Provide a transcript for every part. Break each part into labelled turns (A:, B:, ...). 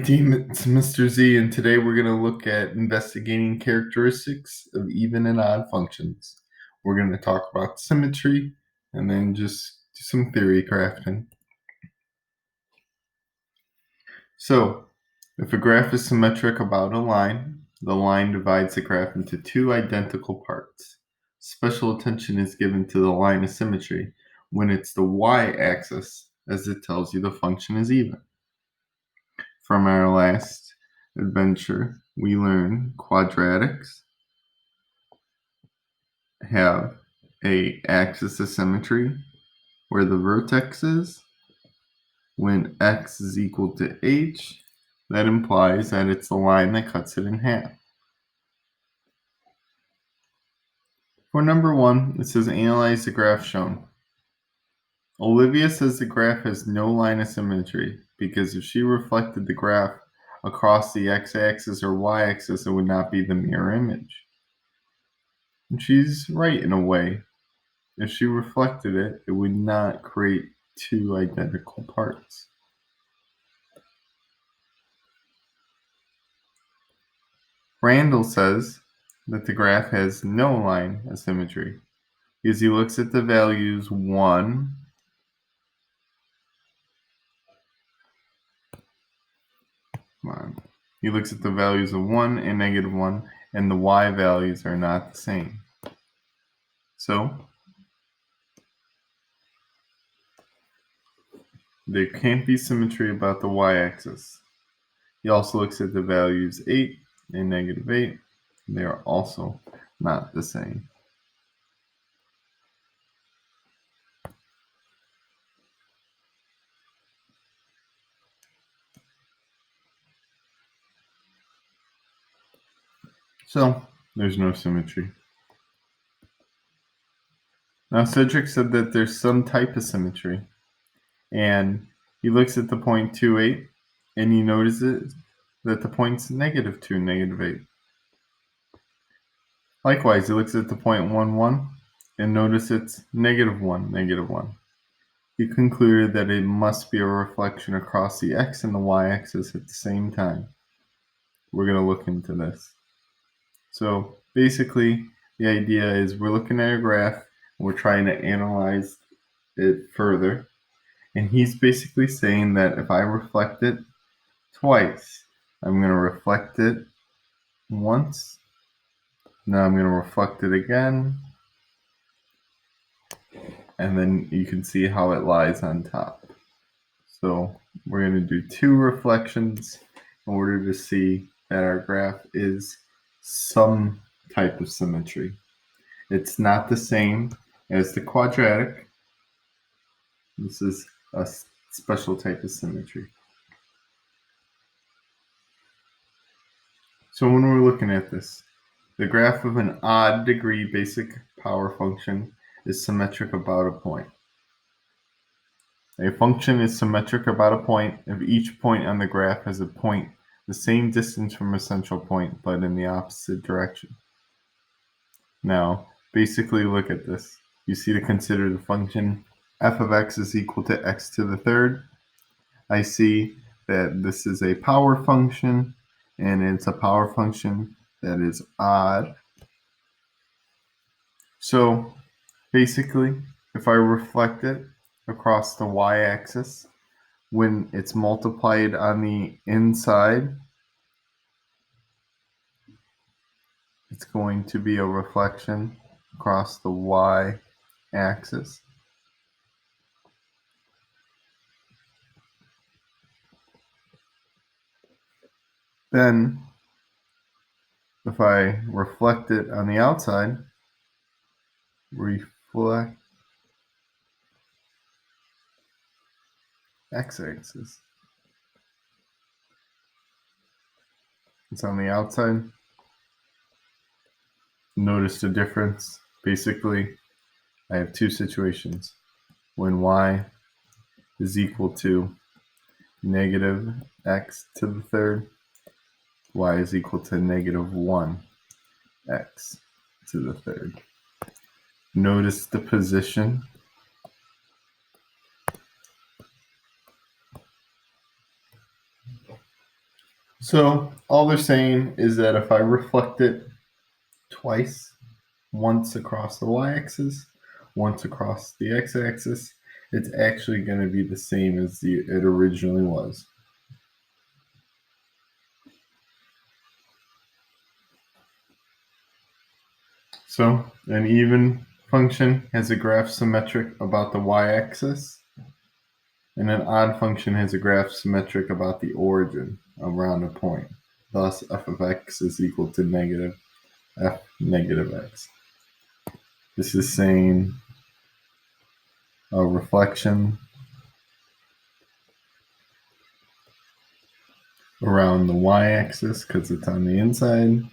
A: Team, it's Mr. Z, and today we're going to look at investigating characteristics of even and odd functions. We're going to talk about symmetry and then just do some theory crafting. So, if a graph is symmetric about a line, the line divides the graph into two identical parts. Special attention is given to the line of symmetry when it's the y-axis, as it tells you the function is even. From our last adventure, we learned quadratics have a axis of symmetry where the vertex is. When x is equal to h, that implies that it's the line that cuts it in half. For number 1, it says analyze the graph shown. Olivia says the graph has no line of symmetry because if she reflected the graph across the x-axis or y-axis, it would not be the mirror image. And she's right in a way. If she reflected it, it would not create two identical parts. Randall says that the graph has no line of symmetry because he looks at the values 1 He looks at the values of 1 and -1, and the y values are not the same. So, there can't be symmetry about the y-axis. He also looks at the values 8 and -8. They are also not the same. So, there's no symmetry. Now, Cedric said that there's some type of symmetry, and he looks at the point 2,8, and he notices that the point's -2, -8. Likewise, he looks at the point 1,1, and notices it's -1, -1. He concluded that it must be a reflection across the x and the y-axis at the same time. We're going to look into this. So, basically, the idea is we're looking at a graph, we're trying to analyze it further, and he's basically saying that if I reflect it twice, I'm going to reflect it once, now I'm going to reflect it again, and then you can see how it lies on top. So we're going to do 2 reflections in order to see that our graph is some type of symmetry. It's not the same as the quadratic. This is a special type of symmetry. So when we're looking at this, the graph of an odd degree basic power function is symmetric about a point. A function is symmetric about a point if each point on the graph has a point the same distance from a central point but in the opposite direction. Now, basically look at this. You see to consider the function f of x is equal to x to the third. I see that this is a power function, and it's a power function that is odd. So basically, if I reflect it across the y-axis, when it's multiplied on the inside, it's going to be a reflection across the y-axis. Then, if I reflect it on the outside, reflect x-axis. It's on the outside. Notice the difference. Basically, I have 2 situations. When y is equal to negative x to the third, y is equal to -1 x to the third. Notice the position. So all they're saying is that if I reflect it twice, once across the y-axis, once across the x-axis, it's actually going to be the same as it originally was. So an even function has a graph symmetric about the y-axis, and an odd function has a graph symmetric about the origin around a point. Thus, f of x is equal to negative f negative x. This is saying a reflection around the y-axis because it's on the inside.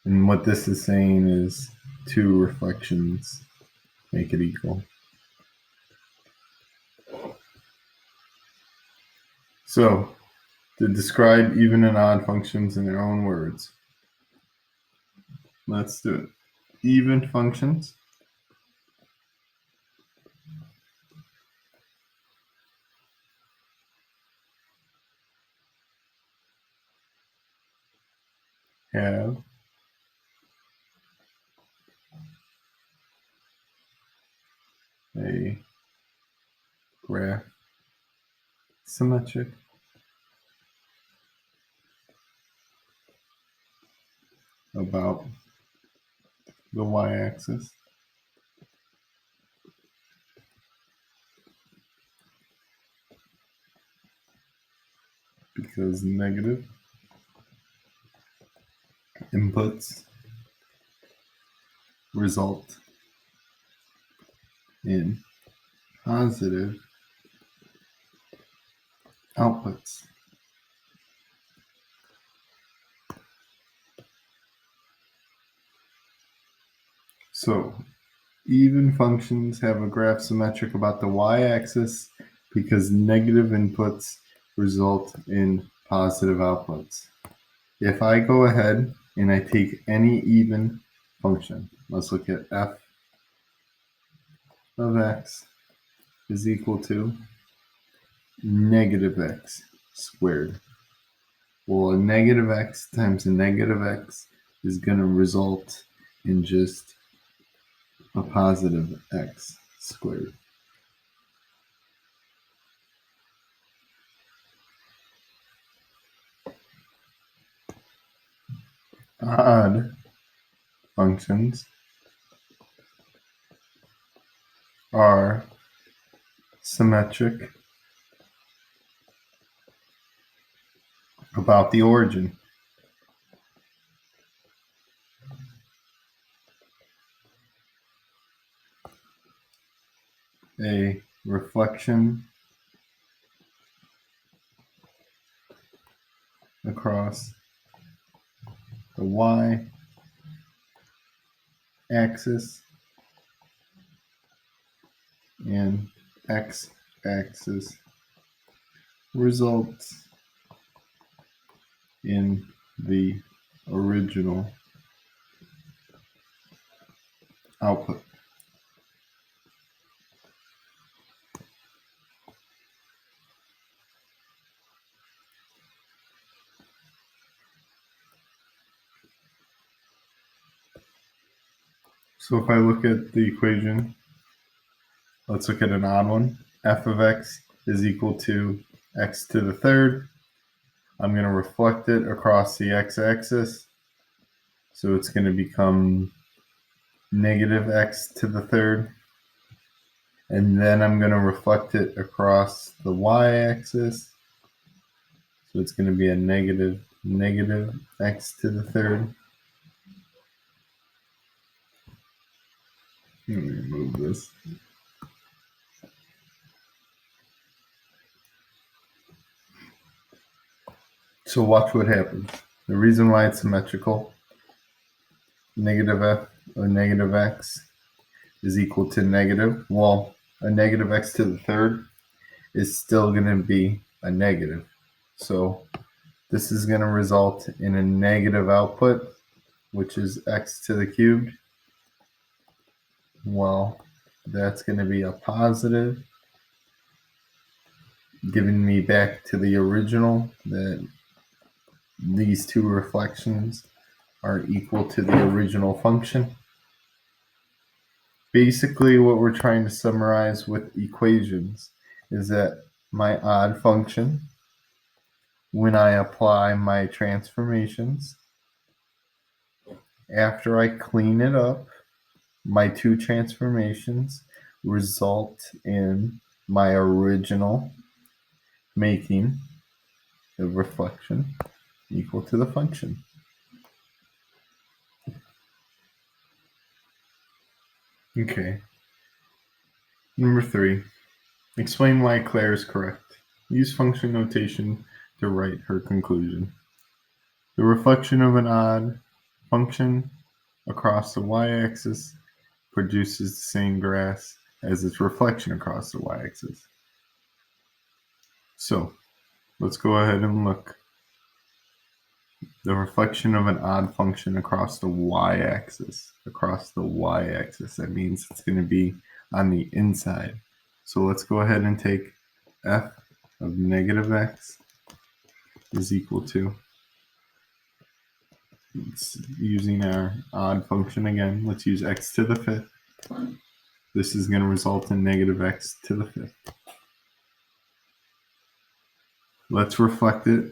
A: And what this is saying is two reflections make it equal. So, to describe even and odd functions in their own words, let's do it. Even functions have a graph symmetric about the y-axis because negative inputs result in positive outputs. So, even functions have a graph symmetric about the y-axis because negative inputs result in positive outputs. If I go ahead and I take any even function, let's look at f of x is equal to negative x squared. Well, a negative x times a negative x is going to result in just a positive x squared. Odd functions are symmetric about the origin. A reflection across the y-axis and x-axis results in the original output. So if I look at the equation, let's look at an odd one. F of x is equal to x to the third. I'm going to reflect it across the x-axis. So it's going to become negative x to the third. And then I'm going to reflect it across the y-axis. So it's going to be a negative x to the third. Let me remove this. So watch what happens. The reason why it's symmetrical, negative f or negative x is equal to negative. Well, a negative x to the third is still going to be a negative. So this is going to result in a negative output, which is x to the cubed. Well, that's going to be a positive giving me back to the original that these two reflections are equal to the original function. Basically, what we're trying to summarize with equations is that my odd function, when I apply my transformations, after I clean it up, my two transformations result in my original making the reflection equal to the function. Okay. Number 3. Explain why Claire is correct. Use function notation to write her conclusion. The reflection of an odd function across the y-axis produces the same graph as its reflection across the y-axis. So, let's go ahead and look. The reflection of an odd function across the y-axis. That means it's going to be on the inside. So let's go ahead and take f of negative x is equal to, using our odd function again, let's use x to the 5th. This is going to result in negative x to the 5th. Let's reflect it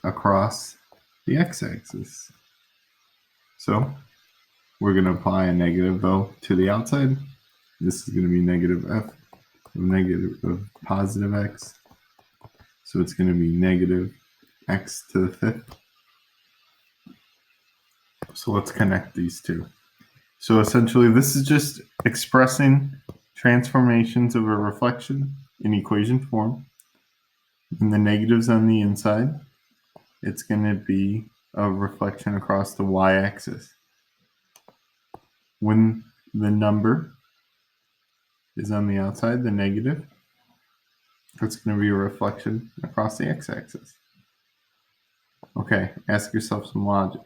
A: across the x-axis. So we're going to apply a negative, though, to the outside. This is going to be negative f of positive x. So it's going to be negative x to the 5th. So let's connect these two. So essentially, this is just expressing transformations of a reflection in equation form. And the negatives on the inside, it's going to be a reflection across the y-axis. When the number is on the outside, the negative, it's going to be a reflection across the x-axis. Okay, ask yourself some logic.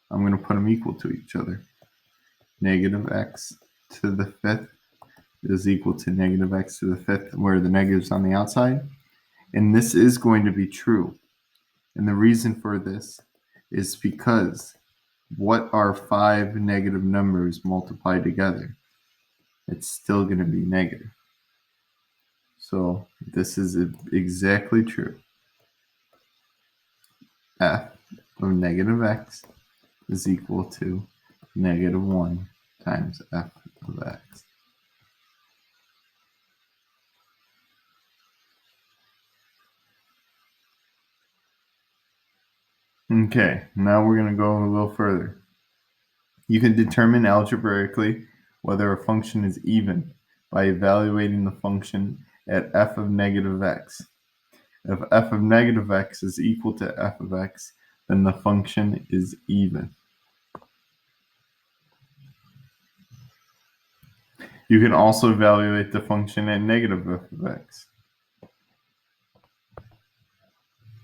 A: I'm going to put them equal to each other. Negative x to the 5th is equal to negative x to the 5th, where the negative's on the outside. And this is going to be true. And the reason for this is because what are 5 negative numbers multiplied together? It's still going to be negative. So this is exactly true. F of negative x is equal to negative 1 times f of x. Okay, now we're going to go a little further. You can determine algebraically whether a function is even by evaluating the function at f of negative x. If f of negative x is equal to f of x, then the function is even. You can also evaluate the function at negative f of x.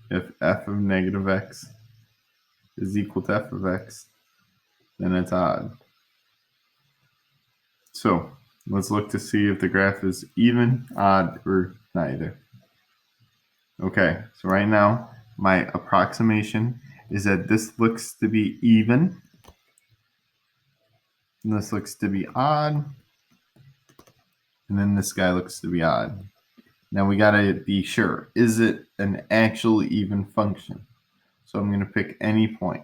A: If f of negative x is equal to f of x, then it's odd. So let's look to see if the graph is even, odd, or neither. Okay, so right now my approximation is that this looks to be even, and this looks to be odd, and then this guy looks to be odd. Now we gotta be sure, is it an actual even function? So I'm gonna pick any point.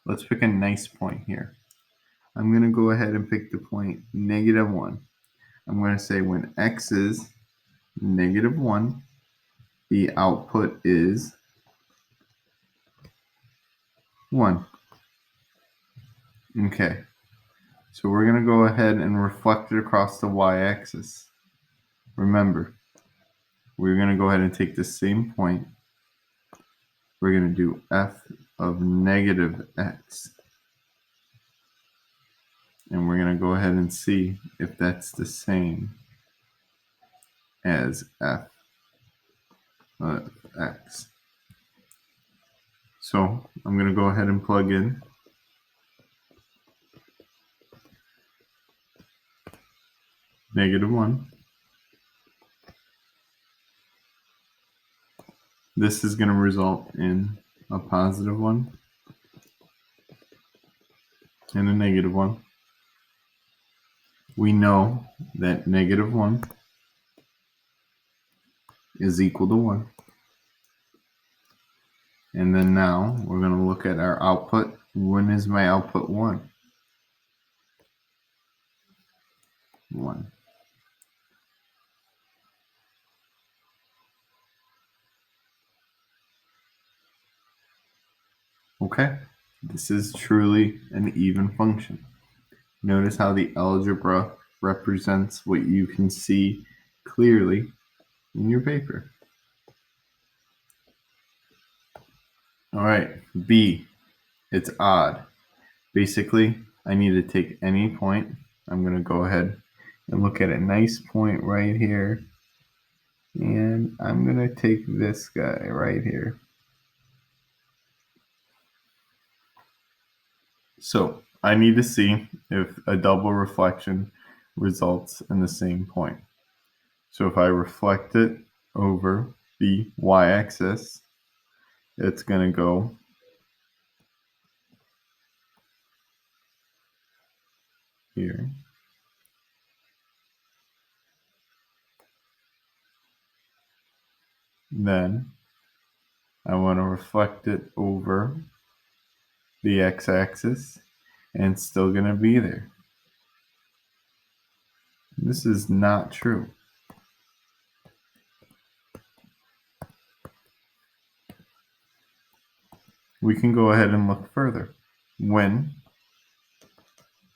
A: Let's pick a nice point here. I'm gonna go ahead and pick the point negative 1. I'm gonna say when x is negative 1, the output is 1. Okay, so we're going to go ahead and reflect it across the y-axis. Remember, we're going to go ahead and take the same point. We're going to do f of negative x. And we're going to go ahead and see if that's the same as f of x. So I'm going to go ahead and plug in negative 1 this is going to result in a positive one and a negative one. We know that negative 1 is equal to 1. And then now we're going to look at our output. When is my output 1? 1. Okay, this is truly an even function. Notice how the algebra represents what you can see clearly in your paper. All right, B, it's odd. Basically, I need to take any point. I'm going to go ahead and look at a nice point right here. And I'm going to take this guy right here. So I need to see if a double reflection results in the same point. So if I reflect it over the y-axis, it's going to go here. Then I want to reflect it over the x-axis, and it's still going to be there. This is not true. We can go ahead and look further. When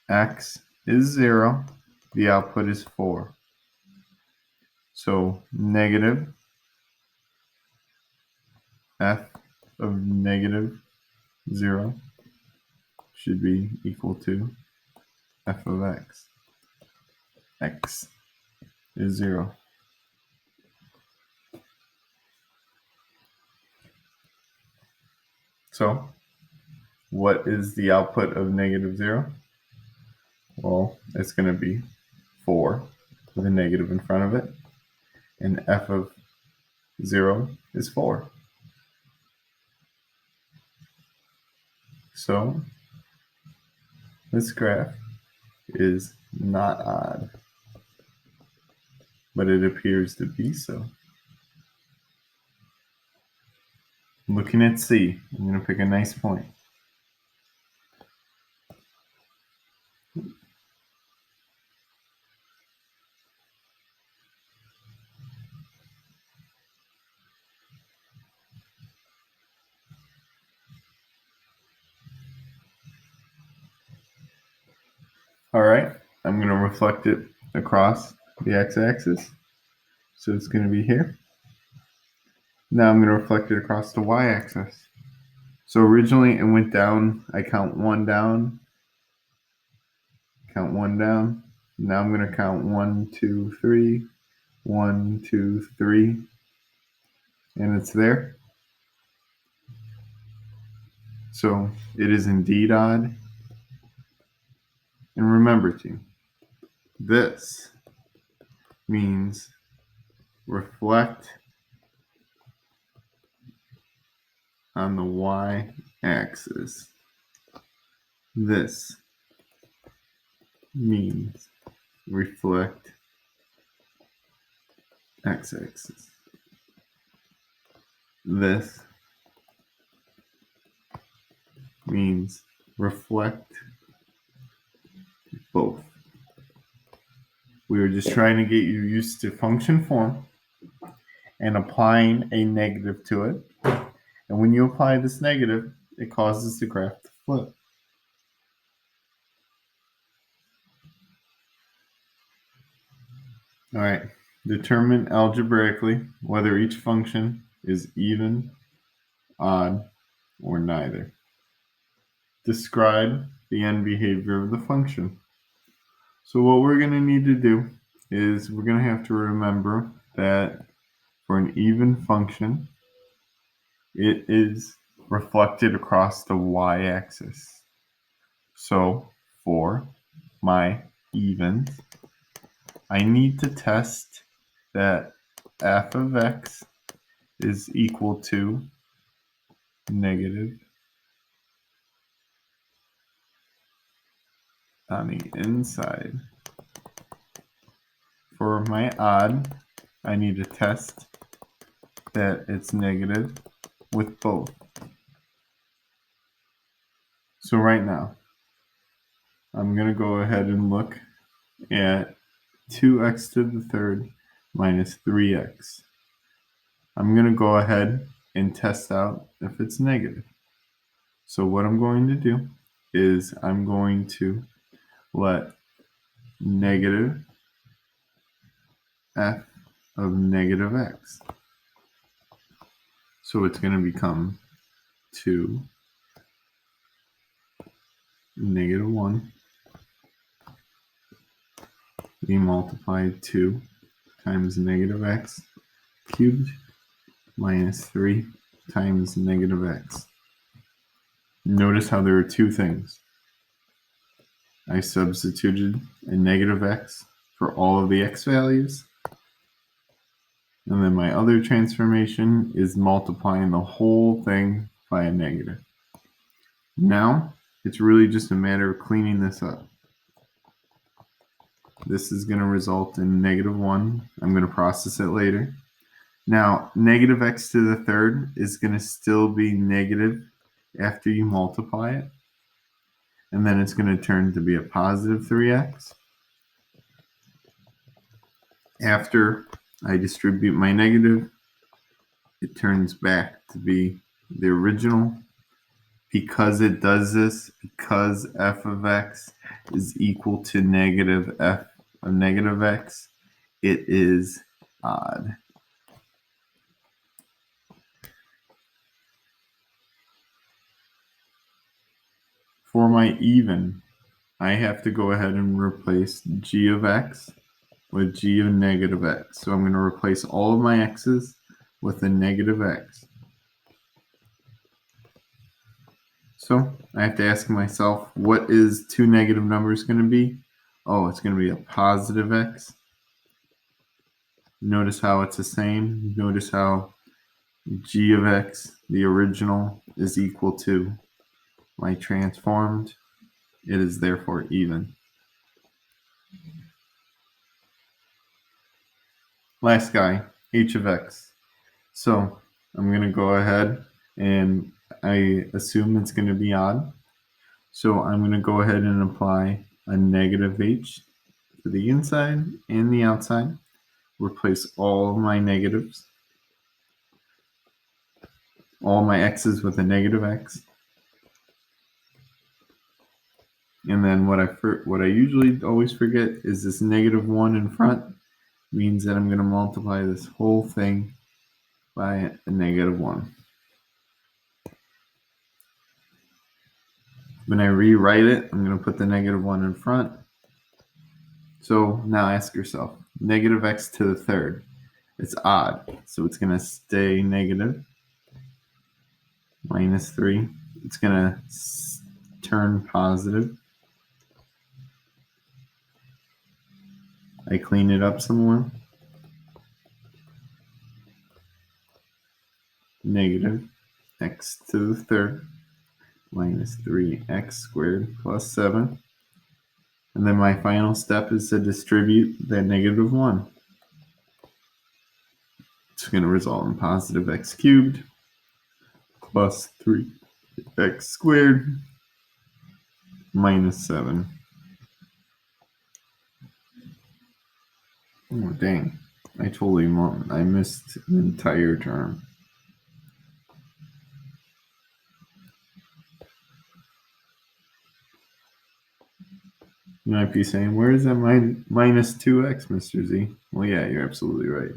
A: x is 0, the output is 4. So negative f of negative 0 should be equal to f of x. X is 0. So what is the output of negative 0? Well, it's going to be 4 with a negative in front of it. And f of 0 is 4. So this graph is not odd, but it appears to be so. Looking at C, I'm going to pick a nice point. All right, I'm going to reflect it across the x-axis. So it's going to be here. Now I'm going to reflect it across the y-axis. So originally it went down. I count 1 down. Count 1 down. Now I'm going to count 1, 2, 3. 1, 2, 3. And it's there. So it is indeed odd. And remember this means reflect on the y-axis. This means reflect x-axis. This means reflect both. We were just trying to get you used to function form and applying a negative to it. And when you apply this negative, it causes the graph to flip. All right, determine algebraically whether each function is even, odd, or neither. Describe the end behavior of the function. So what we're going to need to do is we're going to have to remember that for an even function, it is reflected across the y-axis. So for my evens, I need to test that f of x is equal to negative on the inside. For my odd, I need to test that it's negative with both. So right now, I'm going to go ahead and look at 2x to the third minus 3x. I'm going to go ahead and test out if it's negative. So what I'm going to do is I'm going to let negative f of negative x. So it's going to become 2 negative 1. We multiply 2 times negative x cubed minus 3 times negative x. Notice how there are two things. I substituted a negative x for all of the x values. And then my other transformation is multiplying the whole thing by a negative. Now, it's really just a matter of cleaning this up. This is going to result in negative 1. I'm going to process it later. Now, negative x to the third is going to still be negative after you multiply it. And then it's going to turn to be a positive 3x. After I distribute my negative, it turns back to be the original. Because it does this, because f of x is equal to negative f of negative x, it is odd. For my even, I have to go ahead and replace g of x with g of negative x. So I'm going to replace all of my x's with a negative x. So I have to ask myself, what is two negative numbers going to be? Oh, it's going to be a positive x. Notice how it's the same. Notice how g of x, the original, is equal to my transformed. It is therefore even. Last guy, h of x. So I'm going to go ahead and I assume it's going to be odd. So I'm going to go ahead and apply a negative h to the inside and the outside. Replace all of my negatives, all my x's with a negative x. And then what I usually always forget is this negative 1 in front means that I'm going to multiply this whole thing by a negative 1. When I rewrite it, I'm going to put the negative 1 in front. So now ask yourself, negative x to the third. It's odd, so it's going to stay negative. Minus 3. It's going to turn positive. I clean it up some more. Negative x to the third minus 3x squared plus 7. And then my final step is to distribute that negative 1. It's going to result in positive x cubed plus 3x squared minus 7. Oh, dang. I missed an entire term. You might be saying, where is that minus 2x, Mr. Z? Well, yeah, you're absolutely right.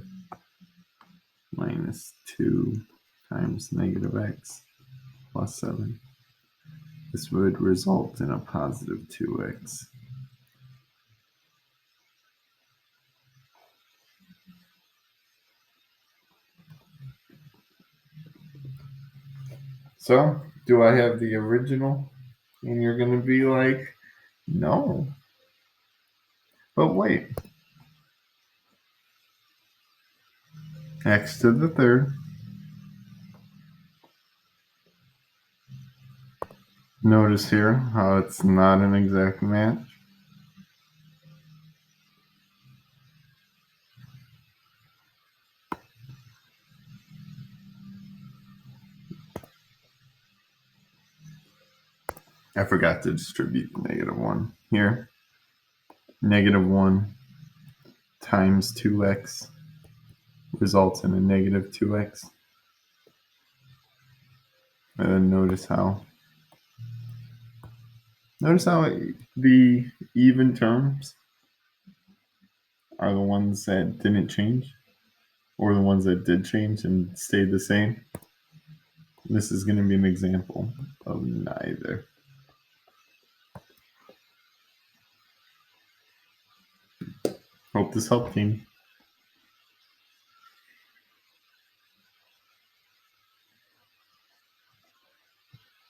A: Minus 2 times negative x plus 7. This would result in a positive 2x. So, do I have the original? And you're going to be like, no. But wait. X to the third Notice here how it's not an exact match. I forgot to distribute -1 here. -1 times 2x results in a -2x. And then notice how the even terms are the ones that didn't change, or the ones that did change and stayed the same. This is going to be an example of neither. Hope this helped, team.